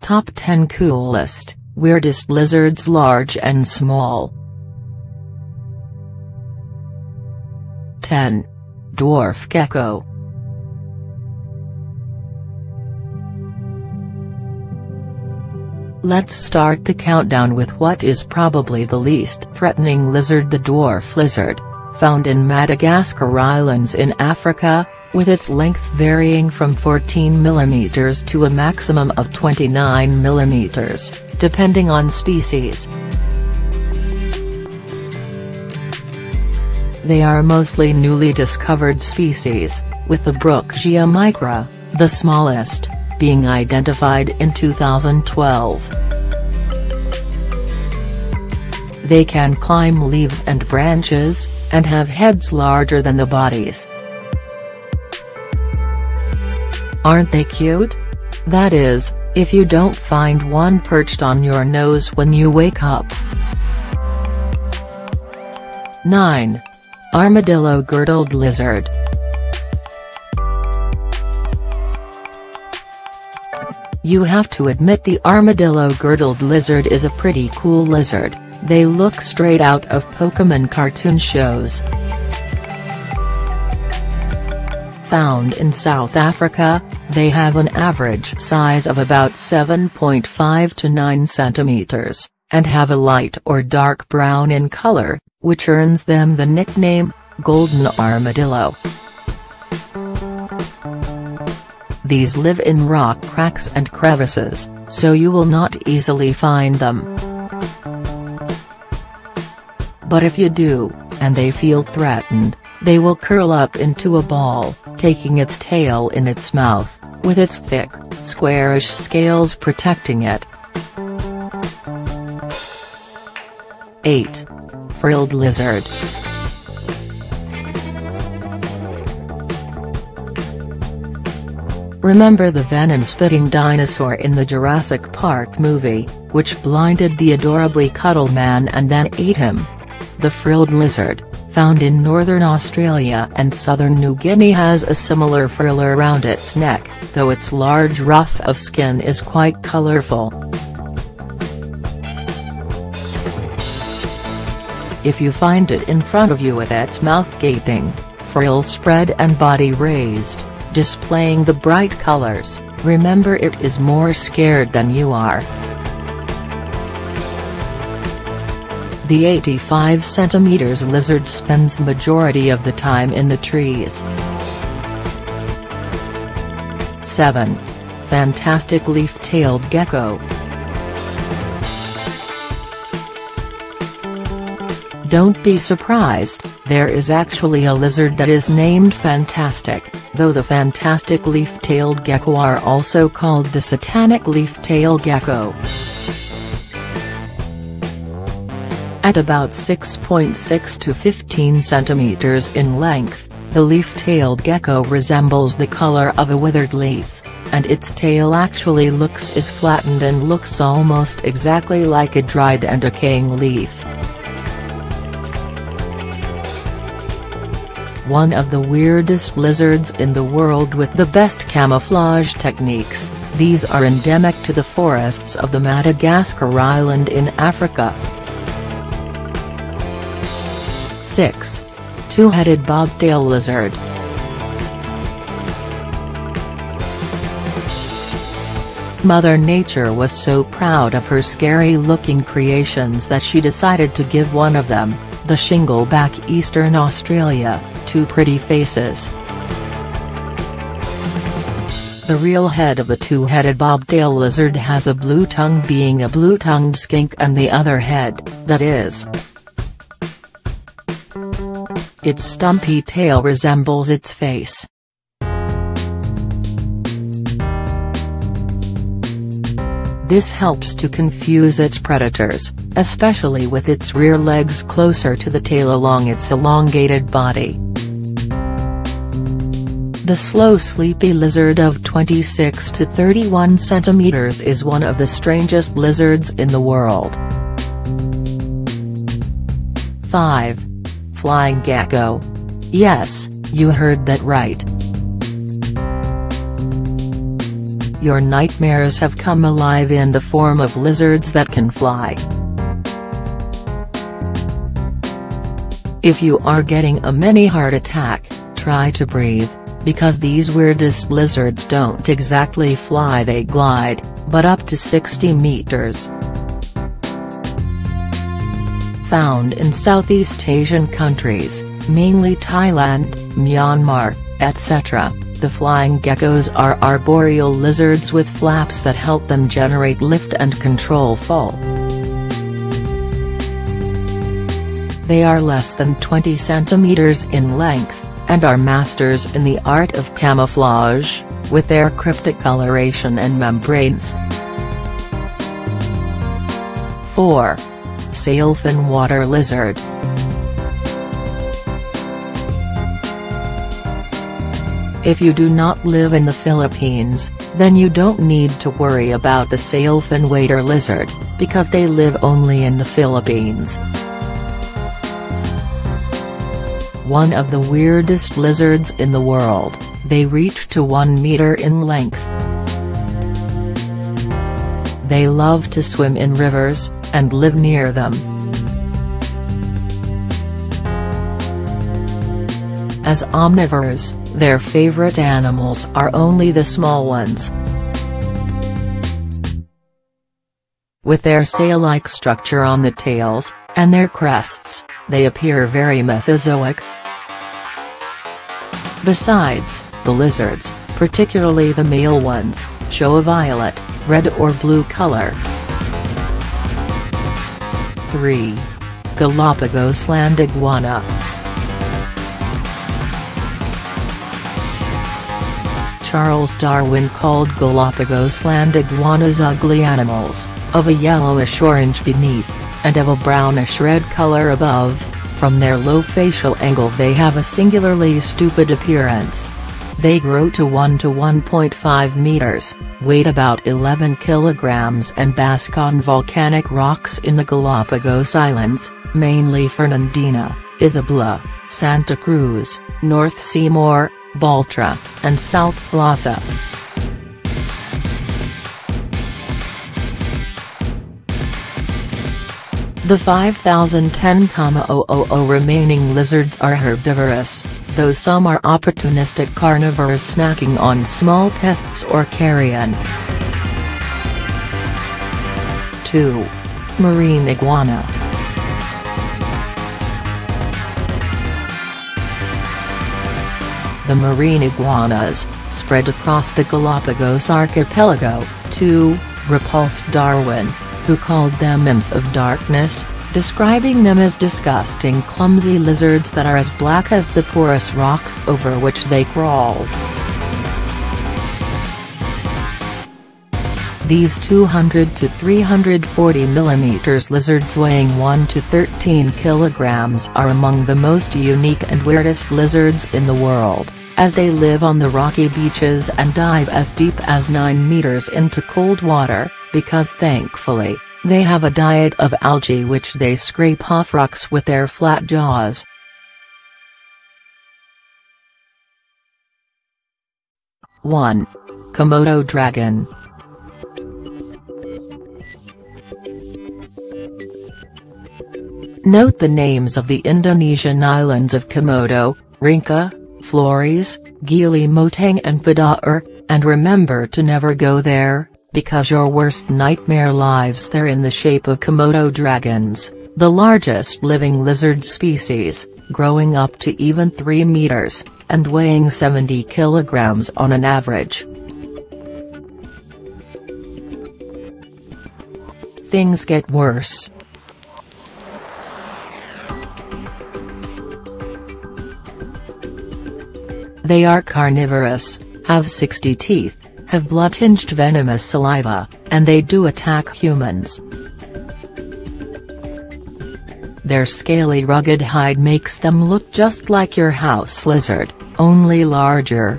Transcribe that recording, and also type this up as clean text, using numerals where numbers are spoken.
Top 10 Coolest, Weirdest Lizards Large and Small. 10. Dwarf Gecko. Let's start the countdown with what is probably the least threatening lizard, the dwarf lizard, found in Madagascar Islands in Africa, with its length varying from 14 mm to a maximum of 29 mm, depending on species. They are mostly newly discovered species, with the Brookesia micra, the smallest, being identified in 2012. They can climb leaves and branches, and have heads larger than the bodies. Aren't they cute? That is, if you don't find one perched on your nose when you wake up. 9. Armadillo Girdled Lizard. You have to admit the armadillo girdled lizard is a pretty cool lizard. They look straight out of Pokemon cartoon shows. Found in South Africa, they have an average size of about 7.5 to 9 centimeters, and have a light or dark brown in color, which earns them the nickname, Golden Armadillo. These live in rock cracks and crevices, so you will not easily find them. But if you do, and they feel threatened, they will curl up into a ball, taking its tail in its mouth, with its thick, squarish scales protecting it. 8. Frilled Lizard. Remember the venom-spitting dinosaur in the Jurassic Park movie, which blinded the adorably cuddle man and then ate him? The frilled lizard, found in northern Australia and southern New Guinea, has a similar frill around its neck, though its large ruff of skin is quite colorful. If you find it in front of you with its mouth gaping, frill spread and body raised, displaying the bright colors, remember it is more scared than you are. The 85 cm lizard spends majority of the time in the trees. 7. Fantastic Leaf-tailed Gecko. Don't be surprised, there is actually a lizard that is named Fantastic, though the fantastic leaf-tailed gecko are also called the satanic leaf-tailed gecko. At about 6.6 to 15 centimeters in length, the leaf-tailed gecko resembles the color of a withered leaf, and its tail actually is flattened and looks almost exactly like a dried and decaying leaf. One of the weirdest lizards in the world with the best camouflage techniques, these are endemic to the forests of the Madagascar island in Africa. 6. Two-headed bobtail lizard. Mother Nature was so proud of her scary-looking creations that she decided to give one of them, the shingleback Eastern Australia, 2 pretty faces. The real head of the two-headed bobtail lizard has a blue tongue, being a blue-tongued skink, and the other head, that is. Its stumpy tail resembles its face. This helps to confuse its predators, especially with its rear legs closer to the tail along its elongated body. The slow sleepy lizard of 26 to 31 centimeters is one of the strangest lizards in the world. 5. Flying gecko. Yes, you heard that right. your nightmares have come alive in the form of lizards that can fly. If you are getting a mini heart attack, try to breathe, because these weirdest lizards don't exactly fly, they glide, but up to 60 meters. Found in Southeast Asian countries, mainly Thailand, Myanmar, etc., the flying geckos are arboreal lizards with flaps that help them generate lift and control fall. They are less than 20 centimeters in length, and are masters in the art of camouflage, with their cryptic coloration and membranes. 4. Sailfin water lizard. If you do not live in the Philippines, then you don't need to worry about the sailfin water lizard, because they live only in the Philippines. One of the weirdest lizards in the world, they reach to 1 meter in length. They love to swim in rivers, and live near them. As omnivores, their favorite animals are only the small ones. With their sail-like structure on the tails, and their crests, they appear very Mesozoic. Besides, the lizards, particularly the male ones, show a violet, red or blue color. 3. Galapagos land iguana. Charles Darwin called Galapagos land iguanas ugly animals, of a yellowish-orange beneath, and of a brownish-red color above. From their low facial angle they have a singularly stupid appearance. They grow to 1 to 1.5 meters, weigh about 11 kilograms and bask on volcanic rocks in the Galapagos Islands, mainly Fernandina, Isabela, Santa Cruz, North Seymour, Baltra, and South Plaza. The 5,010,000 remaining lizards are herbivorous, though some are opportunistic carnivores snacking on small pests or carrion. 2. Marine iguana. The marine iguanas, spread across the Galapagos archipelago, repulsed Darwin, who called them imps of darkness, describing them as disgusting clumsy lizards that are as black as the porous rocks over which they crawl. These 200 to 340 mm lizards weighing 1 to 13 kilograms are among the most unique and weirdest lizards in the world, as they live on the rocky beaches and dive as deep as 9 meters into cold water, because thankfully, they have a diet of algae which they scrape off rocks with their flat jaws. One. Komodo dragon. Note the names of the Indonesian islands of Komodo, Rinca, Flores, Gili Motang and Padaar, and remember to never go there, because your worst nightmare lives there in the shape of Komodo dragons, the largest living lizard species, growing up to even 3 meters, and weighing 70 kilograms on an average. Things get worse. They are carnivorous, have 60 teeth, have blood-tinged venomous saliva, and they do attack humans. Their scaly rugged hide makes them look just like your house lizard, only larger,